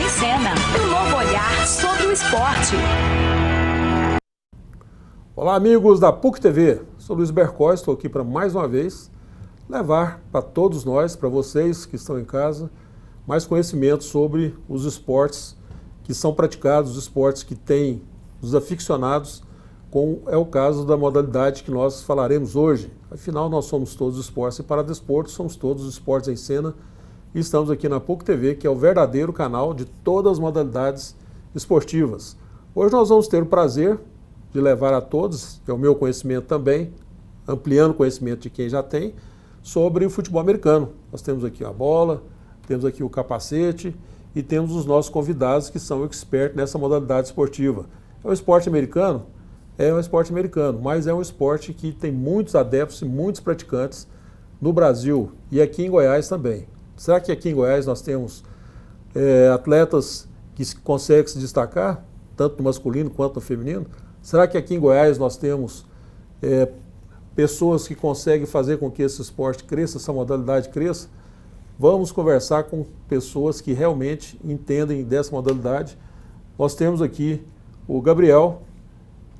em Cena, um novo olhar sobre o esporte. Olá, amigos da PUC TV. Sou Luiz Bercó, estou aqui para mais uma vez levar para todos nós, para vocês que estão em casa, mais conhecimento sobre os esportes que são praticados, os esportes que têm os aficionados, como é o caso da modalidade que nós falaremos hoje. Afinal, nós somos todos esportes e paradesportos, somos todos esportes em cena e estamos aqui na PUC TV, que é o verdadeiro canal de todas as modalidades esportivas. Hoje nós vamos ter o prazer de levar a todos, que é o meu conhecimento também, ampliando o conhecimento de quem já tem, sobre o futebol americano. Nós temos aqui a bola, temos aqui o capacete e temos os nossos convidados que são expertos nessa modalidade esportiva. É um esporte americano? É um esporte americano, mas é um esporte que tem muitos adeptos e muitos praticantes no Brasil e aqui em Goiás também. Será que aqui em Goiás nós temos atletas que conseguem se destacar, tanto no masculino quanto no feminino? Será que aqui em Goiás nós temos pessoas que conseguem fazer com que esse esporte cresça, essa modalidade cresça? Vamos conversar com pessoas que realmente entendem dessa modalidade. Nós temos aqui o Gabriel,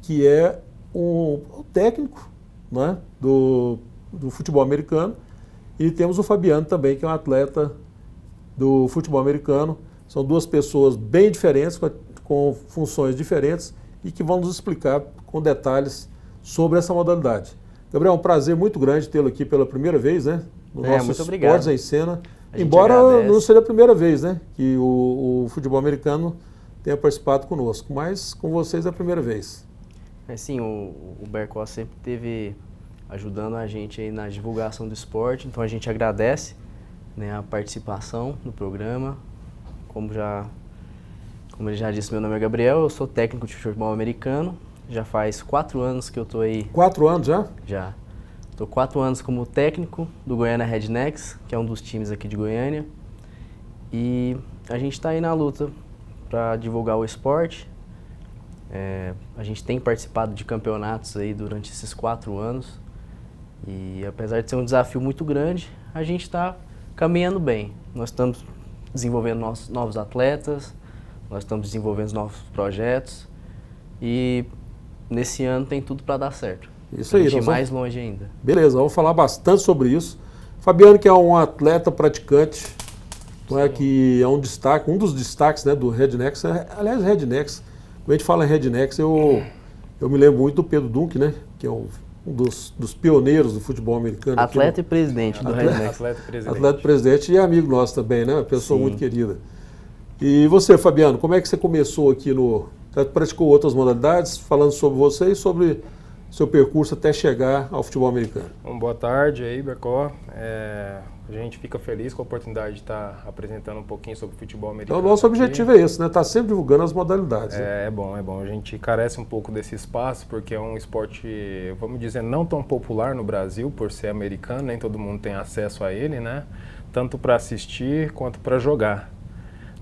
que é um técnico, né, do futebol americano, e temos o Fabiano também, que é um atleta do futebol americano. São duas pessoas bem diferentes, com funções diferentes, e que vão nos explicar com detalhes sobre essa modalidade. Gabriel, é um prazer muito grande tê-lo aqui pela primeira vez, né? No nosso Esportes em Cena. Embora não seja a primeira vez, né, que o futebol americano tenha participado conosco, mas com vocês é a primeira vez. Sim, o Bercó sempre esteve ajudando a gente aí na divulgação do esporte, então a gente agradece, né, a participação no programa. Como ele já disse, meu nome é Gabriel, eu sou técnico de futebol americano, já faz 4 anos que eu estou aí. 4 anos já? Já. Estou 4 anos como técnico do Goiânia Rednecks, que é um dos times aqui de Goiânia, e a gente está aí na luta para divulgar o esporte. A gente tem participado de campeonatos aí durante esses 4 anos e apesar de ser um desafio muito grande, a gente está caminhando bem. Nós estamos desenvolvendo novos atletas, nós estamos desenvolvendo novos projetos e nesse ano tem tudo para dar certo. Isso aí, a gente ir mais longe ainda. Beleza, vamos falar bastante sobre isso. Fabiano, que é um atleta praticante, não é, que é um destaque, um dos destaques, né, do Rednecks. Aliás, Rednecks, quando a gente fala em Rednecks, eu me lembro muito do Pedro Dunk, né, que é um dos pioneiros do futebol americano. Atleta e presidente do Rednecks. Atleta e presidente e amigo nosso também, né, uma pessoa muito querida. E você, Fabiano, como é que você começou aqui Você praticou outras modalidades, falando sobre você e sobre seu percurso até chegar ao futebol americano? Bom, boa tarde aí, Bercó. A gente fica feliz com a oportunidade de estar apresentando um pouquinho sobre o futebol americano. Então, o nosso objetivo é esse, né? Estar sempre divulgando as modalidades. É bom. A gente carece um pouco desse espaço, porque é um esporte, vamos dizer, não tão popular no Brasil, por ser americano, nem todo mundo tem acesso a ele, né? Tanto para assistir quanto para jogar.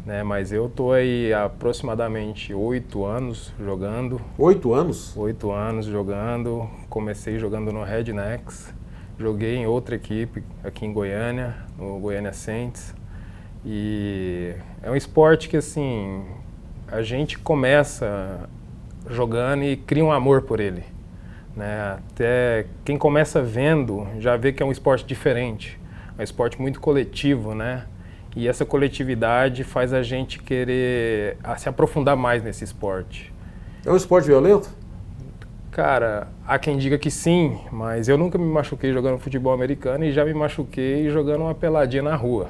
Né, mas eu estou aí há aproximadamente 8 anos jogando. 8 anos? 8 anos jogando. Comecei jogando no Rednecks. Joguei em outra equipe aqui em Goiânia, no Goiânia Saints. E é um esporte que, assim, a gente começa jogando e cria um amor por ele. Né? Até quem começa vendo já vê que é um esporte diferente. É um esporte muito coletivo, né? E essa coletividade faz a gente querer se aprofundar mais nesse esporte. É um esporte violento? Cara, há quem diga que sim, mas eu nunca me machuquei jogando futebol americano e já me machuquei jogando uma peladinha na rua.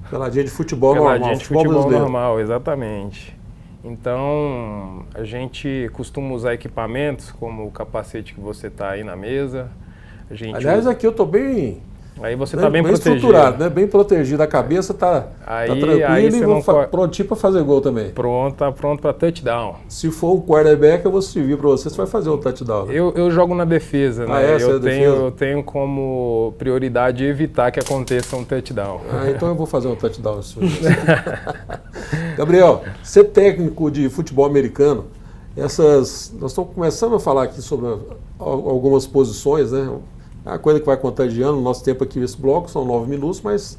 Peladinha de futebol normal. Peladinha de futebol normal, exatamente. Então, a gente costuma usar equipamentos como o capacete que você está aí na mesa. Aliás, aqui eu estou bem... Aí você está bem protegido. Estruturado, né? Bem protegido. A cabeça está tranquila e prontinho para fazer gol também. Pronto para touchdown. Se for um quarterback, eu vou servir para você. Você vai fazer um touchdown. Né? Eu jogo na defesa, né? Eu tenho como prioridade evitar que aconteça um touchdown. Então eu vou fazer um touchdown. Gabriel, ser técnico de futebol americano, nós estamos começando a falar aqui sobre algumas posições, né? É uma coisa que vai contagiando. O nosso tempo aqui nesse bloco são 9 minutos, mas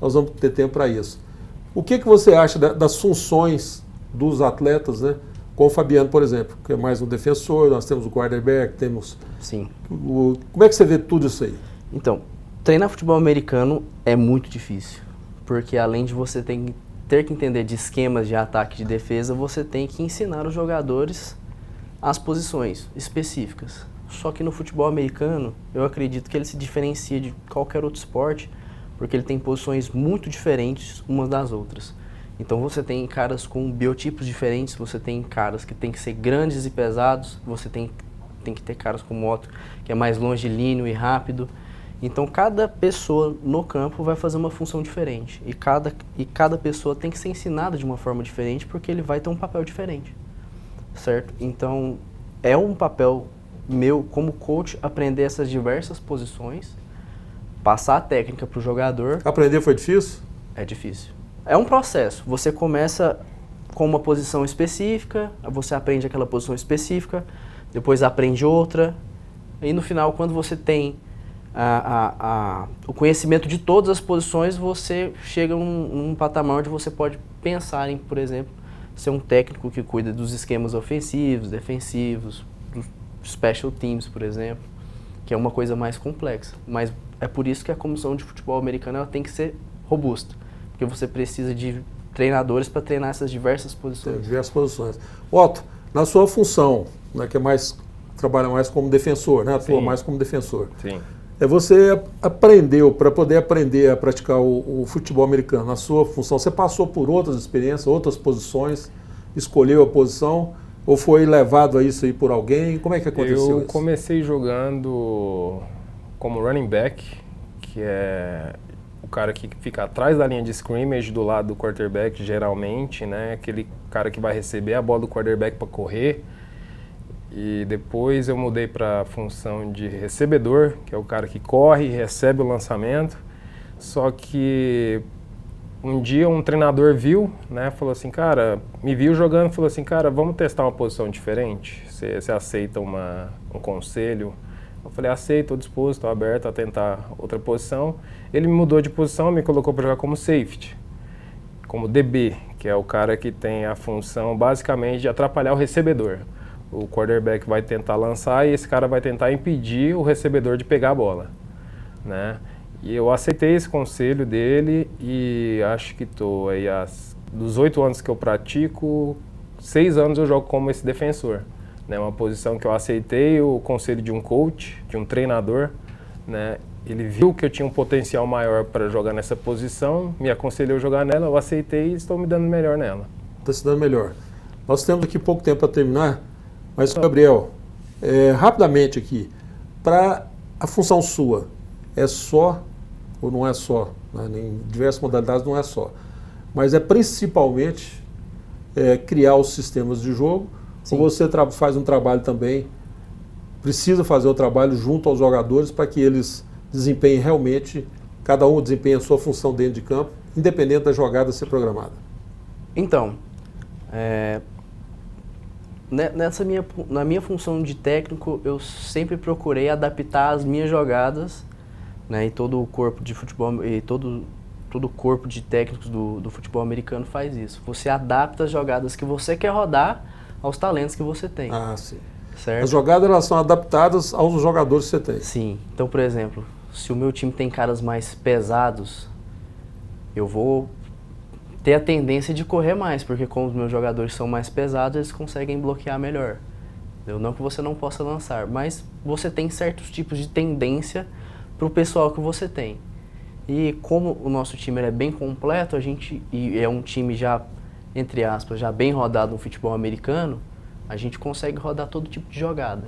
nós vamos ter tempo para isso. O que você acha das funções dos atletas, né? Com o Fabiano, por exemplo, que é mais um defensor, nós temos o quarterback, temos... Sim. Como é que você vê tudo isso aí? Então, treinar futebol americano é muito difícil, porque além de você ter que entender de esquemas de ataque e de defesa, você tem que ensinar os jogadores as posições específicas. Só que no futebol americano, eu acredito que ele se diferencia de qualquer outro esporte, porque ele tem posições muito diferentes umas das outras. Então você tem caras com biotipos diferentes, você tem caras que tem que ser grandes e pesados, você tem que ter caras com moto que é mais longilíneo e rápido. Então cada pessoa no campo vai fazer uma função diferente e cada pessoa tem que ser ensinada de uma forma diferente porque ele vai ter um papel diferente, certo? Então é um papel meu como coach aprender essas diversas posições, passar a técnica para o jogador. Aprender foi difícil? É difícil. É um processo. Você começa com uma posição específica, você aprende aquela posição específica, depois aprende outra, e no final, quando você tem o conhecimento de todas as posições, você chega num patamar onde você pode pensar em, por exemplo, ser um técnico que cuida dos esquemas ofensivos, defensivos, dos special teams, por exemplo, que é uma coisa mais complexa. Mas é por isso que a comissão de futebol americano ela tem que ser robusta, porque você precisa de treinadores para treinar essas diversas posições. Diversas posições. Otto, na sua função, né, que é trabalha mais como defensor, né, atua mais como defensor. Sim. Você aprendeu, para poder aprender a praticar o futebol americano, na sua função, você passou por outras experiências, outras posições, escolheu a posição, ou foi levado a isso aí por alguém? Como é que aconteceu Eu isso? comecei jogando como running back, que é o cara que fica atrás da linha de scrimmage, do lado do quarterback, geralmente, né? Aquele cara que vai receber a bola do quarterback para correr. E depois eu mudei para a função de recebedor, que é o cara que corre e recebe o lançamento. Só que um dia um treinador viu, né? Falou assim, cara, me viu jogando, falou assim, cara, vamos testar uma posição diferente? Você aceita um conselho? Eu falei, aceito, estou disposto, estou aberto a tentar outra posição. Ele me mudou de posição, me colocou para jogar como safety, como DB, que é o cara que tem a função basicamente de atrapalhar o recebedor. O quarterback vai tentar lançar e esse cara vai tentar impedir o recebedor de pegar a bola, né? E eu aceitei esse conselho dele e acho que estou aí, dos 8 anos que eu pratico, 6 anos eu jogo como esse defensor. Né, uma posição que eu aceitei o conselho de um coach, de um treinador, né? Ele viu que eu tinha um potencial maior para jogar nessa posição, me aconselhou a jogar nela, eu aceitei e estou me dando melhor nela. Está se dando melhor. Nós temos aqui pouco tempo para terminar, mas, Gabriel, rapidamente aqui, para a função sua, é só, ou não é só, né, em diversas modalidades não é só, mas é principalmente criar os sistemas de jogo. Sim. Ou você faz um trabalho também, precisa fazer o trabalho junto aos jogadores para que eles desempenhem realmente, cada um desempenhe a sua função dentro de campo, independente da jogada ser programada. Então, na minha função de técnico, eu sempre procurei adaptar as minhas jogadas, né, e todo o corpo de futebol, e todo o corpo de técnicos do futebol americano faz isso. Você adapta as jogadas que você quer rodar aos talentos que você tem. Ah, sim. Certo? As jogadas elas são adaptadas aos jogadores que você tem. Sim. Então, por exemplo, se o meu time tem caras mais pesados, eu vou ter a tendência de correr mais, porque como os meus jogadores são mais pesados, eles conseguem bloquear melhor. Não que você não possa lançar, mas você tem certos tipos de tendência para o pessoal que você tem. E como o nosso time é bem completo, e é um time já, entre aspas, já bem rodado no futebol americano, a gente consegue rodar todo tipo de jogada.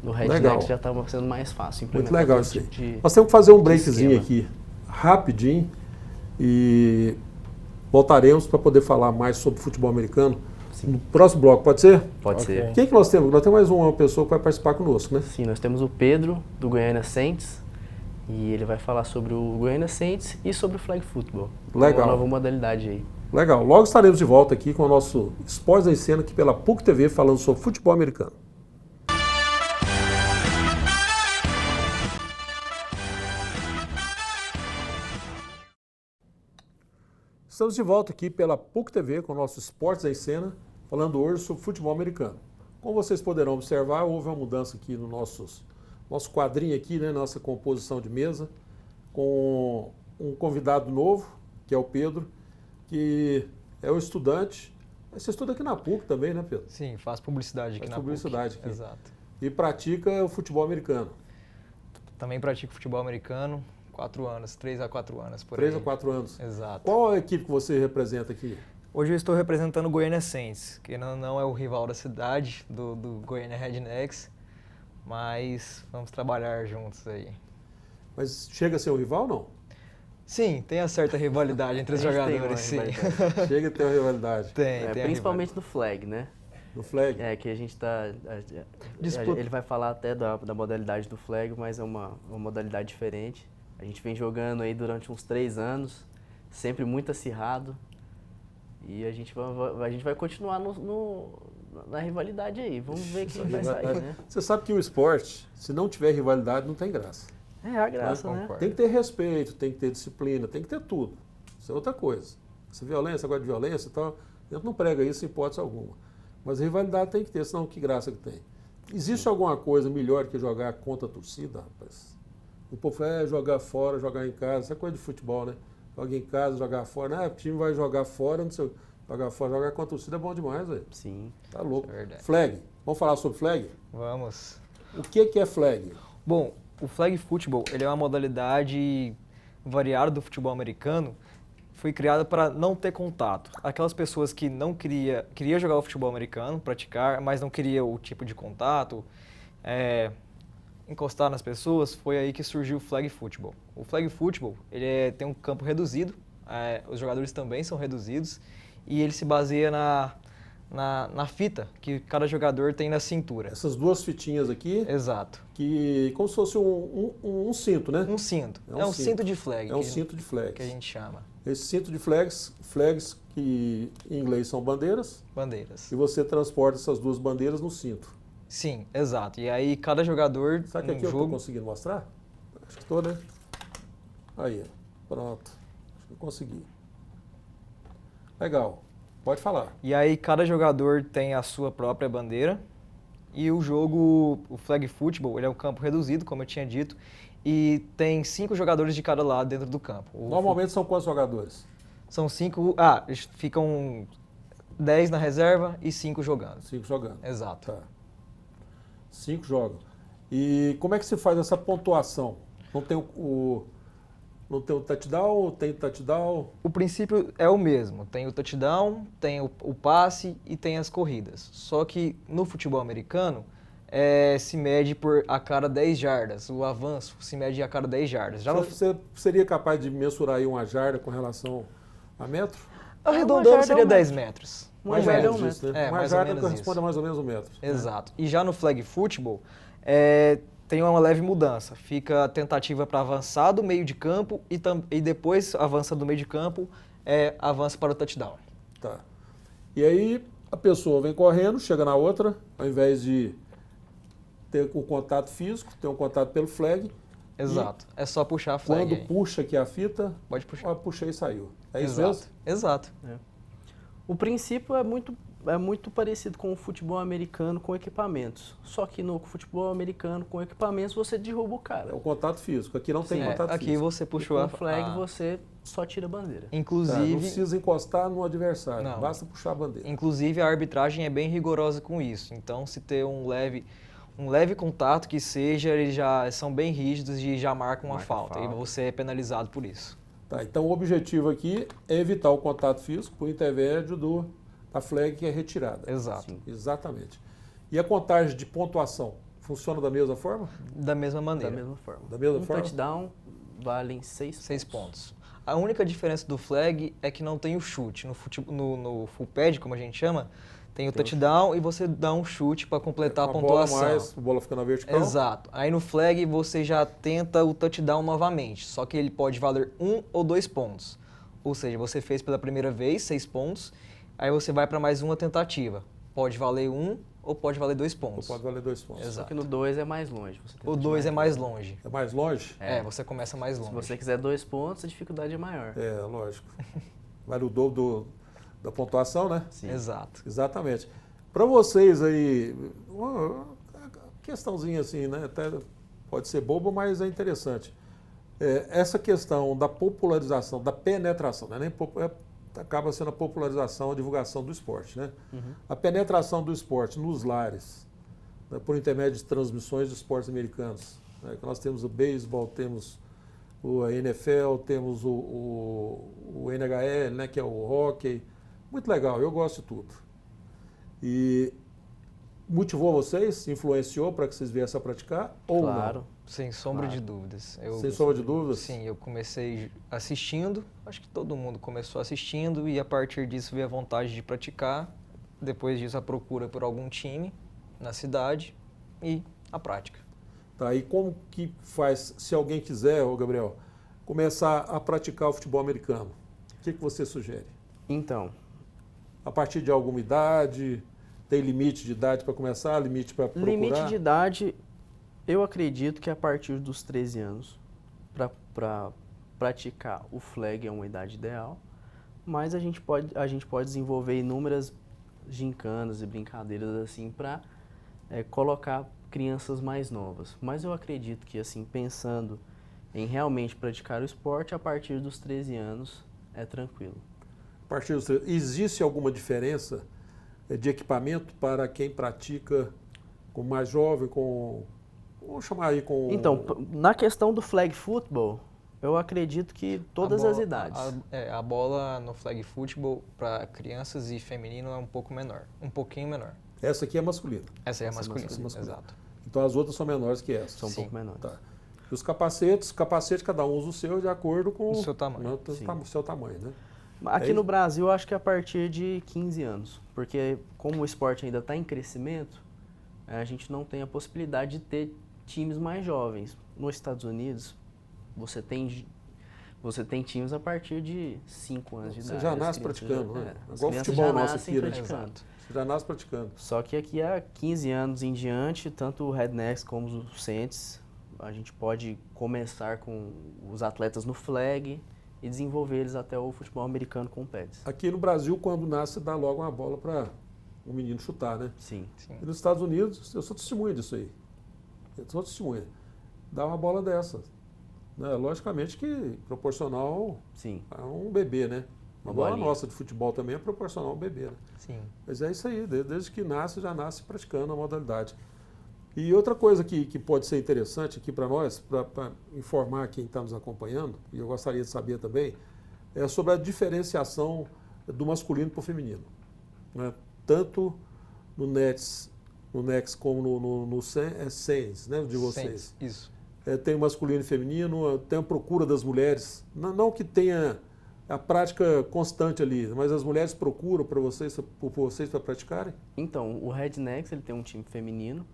No Rednecks já estava sendo mais fácil. Muito legal isso aí. Nós temos que fazer um breakzinho aqui, rapidinho, e voltaremos para poder falar mais sobre futebol americano. Sim. No próximo bloco, pode ser? Pode ser. Quem que nós temos? Nós temos mais uma pessoa que vai participar conosco, né? Sim, nós temos o Pedro, do Goiânia Saints, e ele vai falar sobre o Goiânia Saints e sobre o flag football. Legal. Uma nova modalidade aí. Legal. Logo estaremos de volta aqui com o nosso Esportes em Cena aqui pela PUC TV falando sobre futebol americano. Estamos de volta aqui pela PUC TV com o nosso Esportes em Cena, falando hoje sobre futebol americano. Como vocês poderão observar, houve uma mudança aqui no nosso quadrinho aqui, né, nossa composição de mesa, com um convidado novo, que é o Pedro, que é um estudante. Você estuda aqui na PUC também, né, Pedro? Sim, faço publicidade aqui Faz na publicidade PUC. aqui. Exato. E pratica o futebol americano. Também pratico futebol americano, 4 anos, 3 a 4 anos por 3 aí. a 4 anos. Exato. Qual a equipe que você representa aqui? Hoje eu estou representando o Goiânia Saints, que não é o rival da cidade, do Goiânia Rednecks, mas vamos trabalhar juntos aí. Mas chega a ser um rival, não? Sim, tem uma certa rivalidade entre os A gente tem jogadores, sim. uma rivalidade. Chega a ter uma rivalidade. Tem a Principalmente no flag, né? No flag. Que a gente tá... Disputa. Ele vai falar até da modalidade do flag, mas é uma modalidade diferente. A gente vem jogando aí durante uns 3 anos, sempre muito acirrado. E a gente vai continuar na rivalidade aí. Vamos ver quem vai sair, né? Você sabe que o esporte, se não tiver rivalidade, não tem graça. É a graça, né? concordo. Tem que ter respeito, tem que ter disciplina, tem que ter tudo. Isso é outra coisa. Se violência, agora de violência e tal, a gente não prega isso em hipótese alguma. Mas a rivalidade tem que ter, senão que graça que tem. Existe alguma coisa melhor que jogar contra a torcida, rapaz? O povo fala, jogar fora, jogar em casa, isso é coisa de futebol, né? Joga em casa, jogar fora. O time vai jogar fora, não sei, jogar fora, jogar contra a torcida é bom demais, velho. Sim. Tá louco. É verdade. Flag. Vamos falar sobre flag? Vamos. O que é flag? Bom, o flag football ele é uma modalidade variada do futebol americano. Foi criada para não ter contato. Aquelas pessoas que não queria jogar o futebol americano, praticar, mas não queria o tipo de contato, encostar nas pessoas, foi aí que surgiu o flag football. O flag football tem um campo reduzido, os jogadores também são reduzidos e ele se baseia na fita que cada jogador tem na cintura. Essas duas fitinhas aqui, Exato. que como se fosse um cinto, né? Um cinto. É um cinto de flag. É um cinto de flags. que a gente chama. Esse cinto de flags que em inglês são bandeiras, Bandeiras. e você transporta essas duas bandeiras no cinto. Sim, exato. E aí cada jogador Sabe que aqui no eu estou jogo... conseguindo mostrar? Acho que estou, né? Aí, pronto. Acho que eu consegui. Legal. Pode falar. E aí cada jogador tem a sua própria bandeira. E o jogo, o flag football, ele é um campo reduzido, como eu tinha dito, e tem 5 jogadores de cada lado dentro do campo. Normalmente são quantos jogadores? São 5... ficam 10 na reserva e 5 jogando. 5 jogando. Exato. Tá. 5 jogam. E como é que se faz essa pontuação? Não tem o touchdown, tem o touchdown? O princípio é o mesmo. Tem o touchdown, tem o passe e tem as corridas. Só que no futebol americano se mede a cada 10 jardas. O avanço se mede a cada 10 jardas. Já no, Você seria capaz de mensurar aí uma jarda com relação a metro? arredondando jarda seria é um 10 metros. Uma Mais ou jarda é um menos isso, metro. né? É, Uma mais ou jarda menos corresponde isso. a mais ou menos 1 metro. Exato. E já no flag football, tem uma leve mudança. Fica a tentativa para avançar do meio de campo e depois avança do meio de campo, avança para o touchdown. Tá. E aí a pessoa vem correndo, chega na outra, ao invés de ter o contato físico, tem um contato pelo flag. Exato. É só puxar a flag Quando aí. puxa aqui a fita, Pode puxar. ó, puxei e saiu. É isso Exato. mesmo? Exato. O princípio é muito parecido com o futebol americano com equipamentos. Só que no futebol americano com equipamentos você derruba o É cara. o contato físico. Aqui não tem Sim, contato Aqui físico. você E puxou com a o flag você só tira a bandeira. Tá, não Inclusive, precisa encostar no adversário, Não. basta puxar a bandeira. inclusive a arbitragem é bem rigorosa com isso. Então, se ter um leve contato que seja, eles já são bem rígidos e já marcam uma falta. E você é penalizado por isso. Tá, então o objetivo aqui é evitar o contato físico por intermédio da flag que é retirada. Exato. Sim. Exatamente. E a contagem de pontuação funciona da mesma forma? Da mesma Da maneira. mesma forma. Da mesma um forma? touchdown valem 6 6 pontos. A única diferença do flag é que não tem o chute. No full pad, como a gente chama, tem o touchdown e você dá um chute para completar a Uma pontuação. bola mais, a bola fica na vertical. Exato. Aí no flag você já tenta o touchdown novamente, só que ele pode valer 1 ou 2 pontos. Ou seja, você fez pela primeira vez 6 pontos, aí você vai para mais uma tentativa. Pode valer 1 ou pode valer 2 pontos. Ou pode valer 2 pontos. Exato. Só que no 2 é mais longe. Você tenta O 2 é mais longe. É mais longe? Você começa mais longe. Se você quiser 2 pontos, a dificuldade é maior. É, lógico. Vale o dobro da pontuação, né? Sim. Exato. Exatamente. Para vocês aí, uma questãozinha assim, né? Até pode ser boba, mas é interessante. Essa questão da popularização, da penetração, né? Acaba sendo a popularização, a divulgação do esporte, né? A penetração do esporte nos lares, né? Por intermédio de transmissões de esportes americanos. Né? Nós temos o beisebol, temos a NFL, temos o NHL, né? Que é o hockey. Muito legal, eu gosto de tudo. E motivou vocês? Influenciou para que vocês viessem a praticar? Ou Claro. não? Sem sombra Claro. de dúvidas. Sem sombra de dúvidas? Sim, eu comecei assistindo, acho que todo mundo começou assistindo e a partir disso veio a vontade de praticar. Depois disso a procura por algum time na cidade e a prática. Tá, e como que faz, se alguém quiser, ô Gabriel, começar a praticar o futebol americano? O que você sugere? Então, A partir de alguma idade? Tem limite de idade para começar? Limite para procurar? limite de idade, eu acredito que a partir dos 13 anos, para praticar o flag é uma idade ideal, mas a gente pode desenvolver inúmeras gincanas e brincadeiras assim para colocar crianças mais novas. Mas eu acredito que assim, pensando em realmente praticar o esporte, a partir dos 13 anos é tranquilo. A partir dos 13. Existe alguma diferença de equipamento para quem pratica com mais jovem, vamos chamar aí com... Então, na questão do flag football, eu acredito que todas as idades. A bola no flag football para crianças e feminino é um pouco menor, um pouquinho menor. Essa aqui é masculina. Essa é a Essa é masculina, masculina. exato. Então as outras são menores que essa. São um Sim. pouco menores. Tá. E os capacetes, cada um usa o seu de acordo com O seu tamanho. né, Sim. o seu tamanho, né? Aqui É no isso? Brasil, eu acho que é a partir de 15 anos, porque como o esporte ainda está em crescimento, a gente não tem a possibilidade de ter times mais jovens. Nos Estados Unidos, você tem times a partir de 5 anos de Você idade. já As nasce crianças praticando, já- né? As Igual o crianças futebol já nosso nascem aqui, né? praticando. Exato. Você já nasce praticando. Só que aqui há 15 anos em diante, tanto o Rednecks como o Saints, a gente pode começar com os atletas no flag e desenvolver eles até o futebol americano com pads. Aqui no Brasil, quando nasce, dá logo uma bola para um menino chutar, né? Sim. Sim. E nos Estados Unidos, eu sou testemunha disso aí. Eu sou testemunha. Dá uma bola dessa. Né? Logicamente que proporcional Sim. a um bebê, né? Uma Uma bola bolinha. nossa de futebol também é proporcional a um bebê, né? Sim. Mas é isso aí, desde que nasce, já nasce praticando a modalidade. E outra coisa que pode ser interessante aqui para nós, para informar quem está nos acompanhando, e eu gostaria de saber também, é sobre a diferenciação do masculino para o feminino. Né? Tanto no Next como no Saints, né, de vocês. Saints, isso. Tem o masculino e feminino, tem a procura das mulheres, não que tenha a prática constante ali, mas as mulheres procuram por vocês para praticarem? Então, o Rednecks ele tem um time feminino,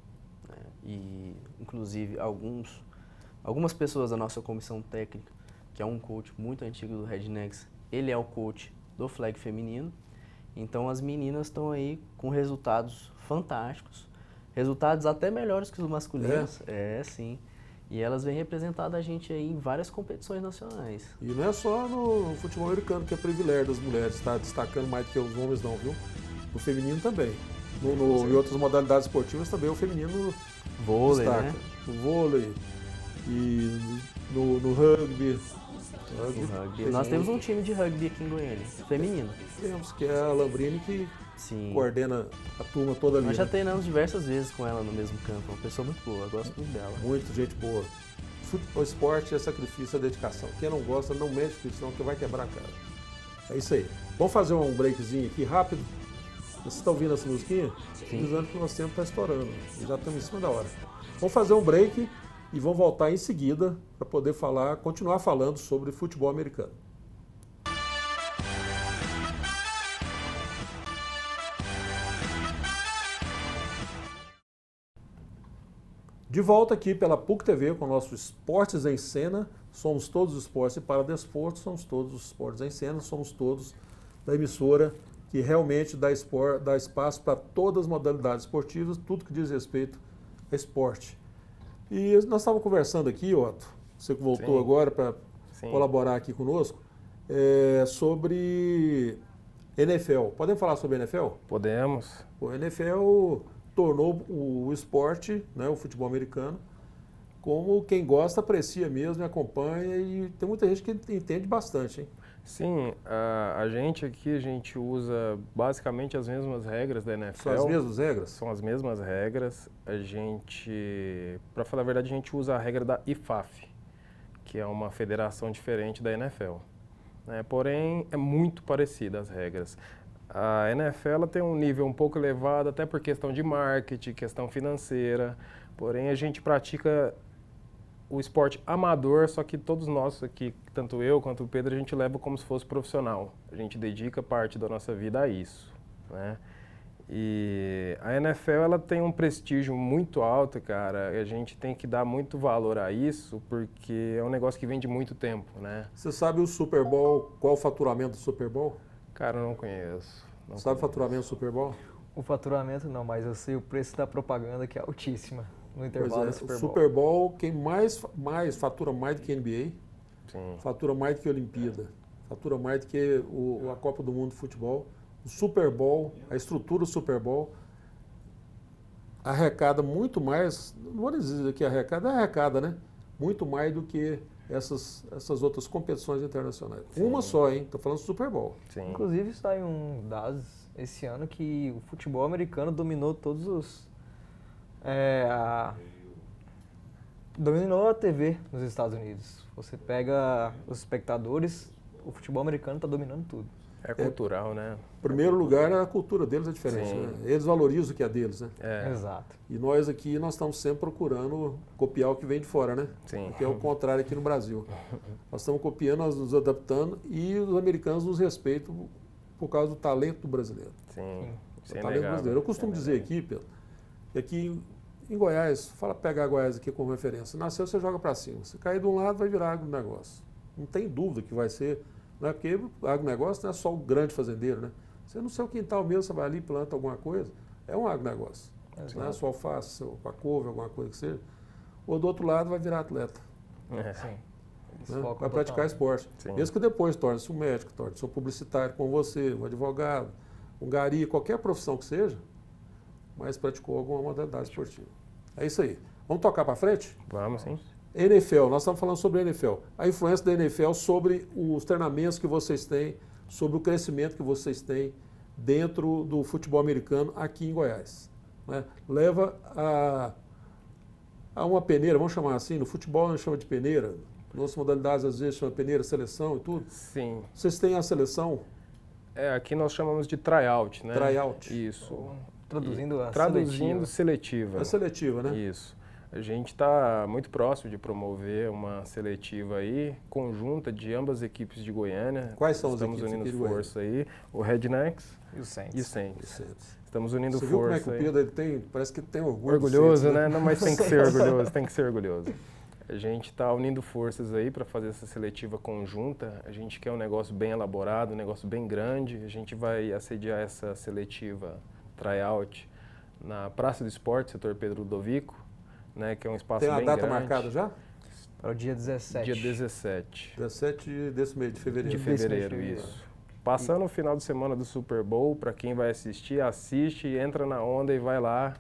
né, e inclusive algumas pessoas da nossa comissão técnica, que é um coach muito antigo do Rednecks, ele é o coach do flag feminino. Então as meninas estão aí com resultados fantásticos, resultados até melhores que os masculinos. Sim. E elas vêm representando a gente aí em várias competições nacionais. E não é só no futebol americano que é privilégio das mulheres estar destacando mais do que os homens não, viu? No feminino também. Em outras modalidades esportivas também o feminino Vôlei, destaca. né? No vôlei e no rugby. O rugby. Nós temos um time de rugby aqui em Goiânia, feminino. Temos, que é a Lambrini que Sim. coordena a turma toda ali. Nós já né? treinamos diversas vezes com ela no mesmo campo. É uma pessoa muito boa, eu gosto muito dela. Muito gente boa. O esporte é sacrifício, é dedicação. Quem não gosta, não mexe com isso, não, que vai quebrar a cara. É isso aí. Vamos fazer um breakzinho aqui rápido. Vocês estão ouvindo essa musiquinha? Avisando que o nosso tempo está estourando. Já estamos em cima da hora. Vamos fazer um break e vamos voltar em seguida para poder continuar falando sobre futebol americano. De volta aqui pela PUC TV com o nosso Esportes em Cena. Somos todos os esportes e para desporto, somos todos os esportes em cena, somos todos da emissora que realmente dá espaço para todas as modalidades esportivas, tudo que diz respeito a esporte. E nós estávamos conversando aqui, Otto, você que voltou Sim. agora para Sim. colaborar aqui conosco, sobre NFL. Podemos falar sobre NFL? Podemos. O NFL tornou o esporte, né, o futebol americano, como quem gosta, aprecia mesmo, acompanha, e tem muita gente que entende bastante, hein? Sim, a gente aqui, a gente usa basicamente as mesmas regras da NFL. São as mesmas regras? São as mesmas regras. A gente, para falar a verdade, a gente usa a regra da IFAF, que é uma federação diferente da NFL. Né? Porém, é muito parecida as regras. A NFL ela tem um nível um pouco elevado, até por questão de marketing, questão financeira. Porém, a gente pratica o esporte amador, só que todos nós aqui, tanto eu quanto o Pedro, a gente leva como se fosse profissional. A gente dedica parte da nossa vida a isso, né? E a NFL ela tem um prestígio muito alto, cara. E a gente tem que dar muito valor a isso, porque é um negócio que vem de muito tempo, né? Você sabe o Super Bowl, qual o faturamento do Super Bowl? Cara, eu não conheço. Sabe o faturamento do Super Bowl? O faturamento não, mas eu sei o preço da propaganda, que é altíssima no Pois intervalo é, do Super o Bowl. Super Bowl, quem mais fatura mais do que a NBA, Sim. fatura mais do que a Olimpíada, fatura mais do que a Copa do Mundo de Futebol. O Super Bowl, a estrutura do Super Bowl, arrecada muito mais, não vou dizer que arrecada, né? Muito mais do que essas outras competições internacionais. Sim. Uma só, hein? Estou falando do Super Bowl. Sim. Inclusive, saiu um dados esse ano que o futebol americano dominou todos os... dominou a TV nos Estados Unidos. Você pega os espectadores, o futebol americano está dominando tudo. É cultural, né? Em primeiro lugar, a cultura deles é diferente. Sim. Né? Eles valorizam o que é deles, né? É. Exato. E nós aqui, nós estamos sempre procurando copiar o que vem de fora, né? Sim. Que é o contrário aqui no Brasil. Nós estamos copiando, nós nos adaptando, e os americanos nos respeitam por causa do talento do brasileiro. Sim. Isso é O talento inegável. brasileiro. Eu costumo dizer aqui, Pedro, que aqui em Goiás, pegar Goiás aqui como referência. Nasceu, você joga para cima. Se cair de um lado, vai virar agronegócio. Não tem dúvida que vai ser. Não é porque agronegócio não é só o grande fazendeiro, né? Você no seu quintal mesmo, você vai ali e planta alguma coisa, é um agronegócio. Não é só alface, sua couve, alguma coisa que seja. Ou do outro lado vai virar atleta. É. Sim. Eles Né? focam Vai praticar totalmente. esporte. Sim. Mesmo que depois torne-se um médico, torne-se um publicitário com você, um advogado, um gari, qualquer profissão que seja, mas praticou alguma modalidade esportiva. É isso aí. Vamos tocar para frente? Vamos, sim. NFL, nós estamos falando sobre a NFL. A influência da NFL sobre os treinamentos que vocês têm, sobre o crescimento que vocês têm dentro do futebol americano aqui em Goiás. Né? Leva a uma peneira, vamos chamar assim, no futebol a gente chama de peneira, nossas modalidades às vezes chama peneira, seleção e tudo. Sim. Vocês têm a seleção, Aqui nós chamamos de tryout, né? Tryout. Isso. Traduzindo a Traduzindo seletiva. seletiva. é seletiva, né? Isso. A gente está muito próximo de promover uma seletiva aí, conjunta de ambas as equipes de Goiânia. Quais são as Estamos equipes unindo aqui de Goiânia? força aí. O Rednecks E o Saints. e o Saints. Saints. Estamos unindo Você viu como é que força o aí. Pedro ele tem, parece que ele tem orgulho. do Orgulhoso, Saints, né? Não, mas tem que ser orgulhoso, tem que ser orgulhoso. A gente está unindo forças aí para fazer essa seletiva conjunta. A gente quer um negócio bem elaborado, um negócio bem grande. A gente vai assediar essa seletiva tryout na Praça do Esporte, setor Pedro Ludovico, né, que é um espaço Tem uma bem data grande. marcada já? Para o dia 17. Dia 17 17 desse mês de fevereiro. de Desse mês de fevereiro, fevereiro. isso. Passando o final de semana do Super Bowl, para quem vai assistir, assiste, entra na onda e vai lá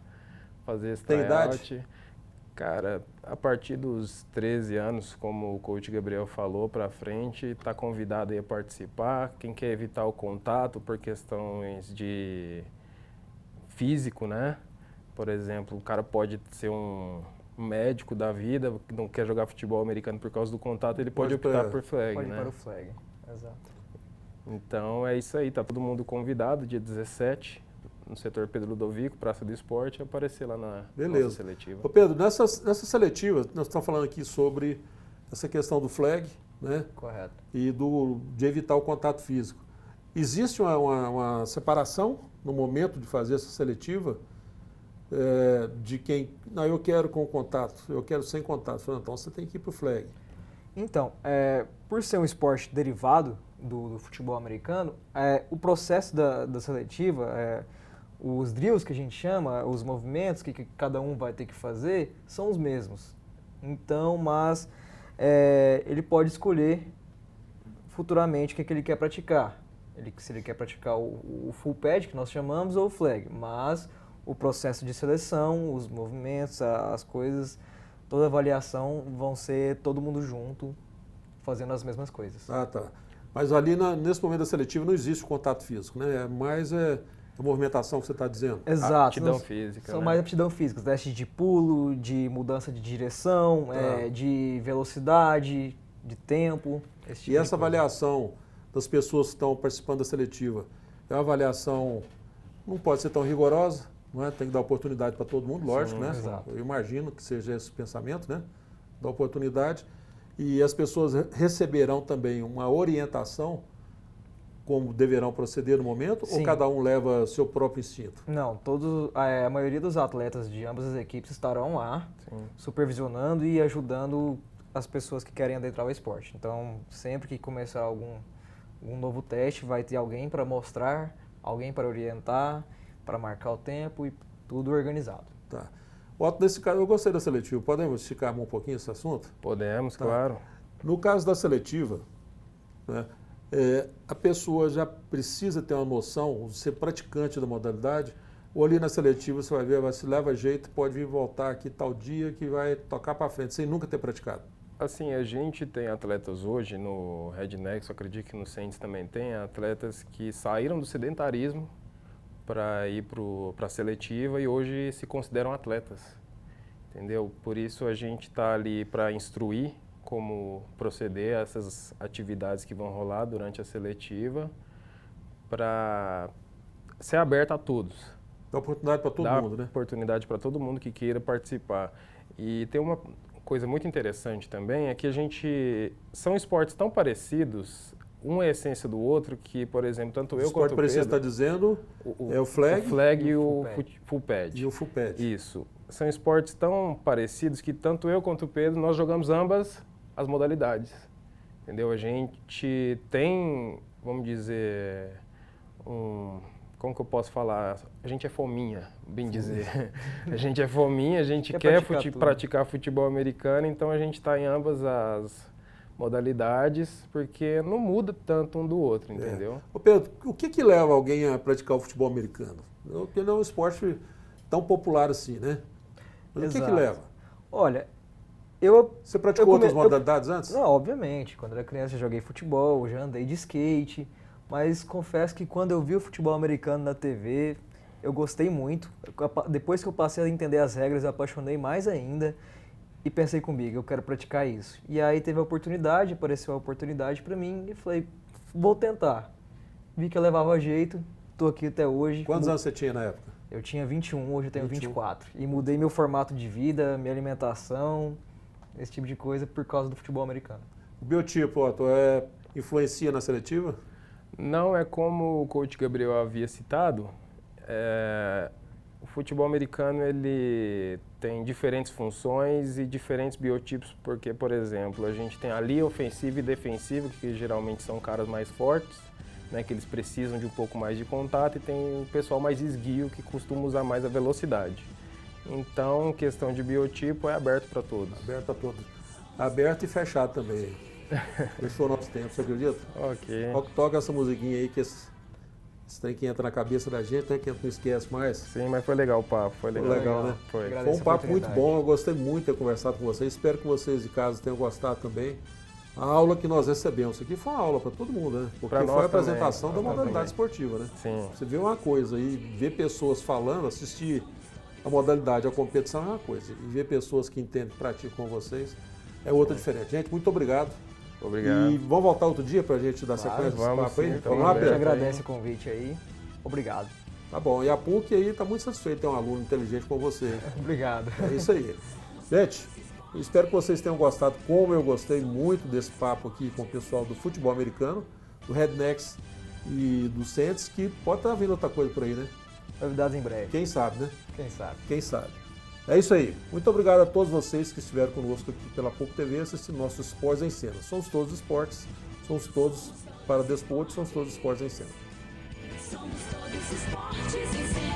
fazer esse Tem tryout. idade? Cara, a partir dos 13 anos, como o coach Gabriel falou, para frente, está convidado aí a participar. Quem quer evitar o contato por questões de físico, né? Por exemplo, o cara pode ser um médico da vida, que não quer jogar futebol americano por causa do contato, ele pode optar por flag, Pode ir né? para o flag. Exato. Então é isso aí, tá todo mundo convidado, dia 17, no setor Pedro Ludovico, Praça do Esporte, aparecer lá na Beleza. nossa seletiva. Ô Pedro, nessa seletiva, nós estamos falando aqui sobre essa questão do flag, né? Correto. E de evitar o contato físico. Existe uma separação no momento de fazer essa seletiva de quem, não, eu quero com contato, eu quero sem contato. Falei, então você tem que ir para o flag. Então, por ser um esporte derivado do futebol americano, o processo da seletiva, os drills que a gente chama, os movimentos que cada um vai ter que fazer, são os mesmos. Então, mas ele pode escolher futuramente o que ele quer praticar. Se ele quer praticar o full pad, que nós chamamos, ou o flag. Mas o processo de seleção, os movimentos, as coisas, toda a avaliação vão ser todo mundo junto, fazendo as mesmas coisas. Ah, tá. Mas ali nesse momento da seletiva não existe o contato físico, né? É mais a movimentação que você está dizendo. Exato. Aptidão física. São né? mais aptidão física, testes de pulo, de mudança de direção, de velocidade, de tempo. Esse tipo E de essa coisa. avaliação das pessoas que estão participando da seletiva é uma avaliação, não pode ser tão rigorosa, não é? Tem que dar oportunidade para todo mundo, lógico, né? exato. Eu imagino que seja esse o pensamento, né? Dar oportunidade. E as pessoas receberão também uma orientação como deverão proceder no momento, ou Sim. cada um leva seu próprio instinto? Não, a maioria dos atletas de ambas as equipes estarão lá, Sim. supervisionando e ajudando as pessoas que querem adentrar o esporte. Então, sempre que começar algum novo teste, vai ter alguém para mostrar, alguém para orientar, para marcar o tempo e tudo organizado. Tá. Otto, nesse caso, eu gostei da seletiva. Podemos esticar um pouquinho esse assunto? Podemos, Tá. claro. No caso da seletiva, né, a pessoa já precisa ter uma noção, ser praticante da modalidade, ou ali na seletiva você vai ver, se leva jeito, pode vir voltar aqui tal dia que vai tocar para frente, sem nunca ter praticado. Assim, a gente tem atletas hoje no Rednex, eu acredito que no Saints também tem, atletas que saíram do sedentarismo para ir para a seletiva e hoje se consideram atletas, entendeu? Por isso a gente está ali para instruir como proceder a essas atividades que vão rolar durante a seletiva, para ser aberta a todos. Dá oportunidade para todo Dá mundo, né? oportunidade para todo mundo que queira participar. E tem uma coisa muito interessante também, é que são esportes tão parecidos, um é a essência do outro, que, por exemplo, tanto O eu esporte quanto o preciso Pedro... está dizendo é o flag, e o full pad. full pad. e o full pad. Isso. São esportes tão parecidos que tanto eu quanto o Pedro, nós jogamos ambas as modalidades. Entendeu? A gente tem, vamos dizer, como que eu posso falar? A gente é fominha, bem dizer. A gente é fominha, a gente quer praticar futebol americano, então a gente está em ambas as modalidades, porque não muda tanto um do outro, entendeu? Ô Pedro, o que leva alguém a praticar o futebol americano? Porque não é um esporte tão popular assim, né? Mas o que Exato. leva? Olha, Você praticou outras modalidades antes? Não, obviamente. Quando era criança eu joguei futebol, já andei de skate, mas confesso que quando eu vi o futebol americano na TV, eu gostei muito. Depois que eu passei a entender as regras, eu apaixonei mais ainda e pensei comigo, eu quero praticar isso. E aí teve a oportunidade, apareceu a oportunidade para mim e falei, vou tentar. Vi que eu levava jeito, tô aqui até hoje. Quantos anos você tinha na época? Eu tinha 21, hoje eu tenho 21. 24. E mudei meu formato de vida, minha alimentação, esse tipo de coisa por causa do futebol americano. O biotipo, Otto, influencia na seletiva? Não é como o coach Gabriel havia citado, o futebol americano ele tem diferentes funções e diferentes biotipos, porque, por exemplo, a gente tem a linha ofensiva e defensiva, que geralmente são caras mais fortes, né, que eles precisam de um pouco mais de contato, e tem o pessoal mais esguio, que costuma usar mais a velocidade. Então, questão de biotipo é aberto para todos. Aberto a todos. Aberto e fechado também. Esse foi o nosso tempo, você acredita? Ok. Toca essa musiquinha aí, que esse trem que entra na cabeça da gente, né, que a gente não esquece mais. Sim, mas foi legal o papo, foi legal. Legal, né? Foi. Agradeço. Foi um a papo muito oportunidade. bom, eu gostei muito de ter conversado com vocês. Espero que vocês de casa tenham gostado também. A aula que nós recebemos isso aqui foi uma aula para todo mundo, né? Porque Pra nós foi a apresentação também, da pra modalidade também. esportiva, né? Sim. Você vê uma coisa e ver pessoas falando, assistir a modalidade, a competição é uma coisa. E ver pessoas que entendem, praticam com vocês é outra diferente. Gente, muito obrigado. Obrigado. E vamos voltar outro dia para a gente dar Claro, sequência nesse vamos papo aí? sim, Vamos lá, A gente Pedro? agradece o convite aí. Obrigado. Tá bom. E a PUC aí está muito satisfeito de ter um aluno inteligente como você. Obrigado. É isso aí. Gente, eu espero que vocês tenham gostado, como eu gostei muito desse papo aqui com o pessoal do futebol americano, do Rednex e do Saints, que pode estar vindo outra coisa por aí, né? Novidades em breve. Quem sabe, né? Quem sabe. Quem sabe. É isso aí. Muito obrigado a todos vocês que estiveram conosco aqui pela PUC TV assistindo nossos Esportes em Cena. Somos todos esportes, somos todos para desporto, somos todos esportes em cena. Somos todos esportes em cena.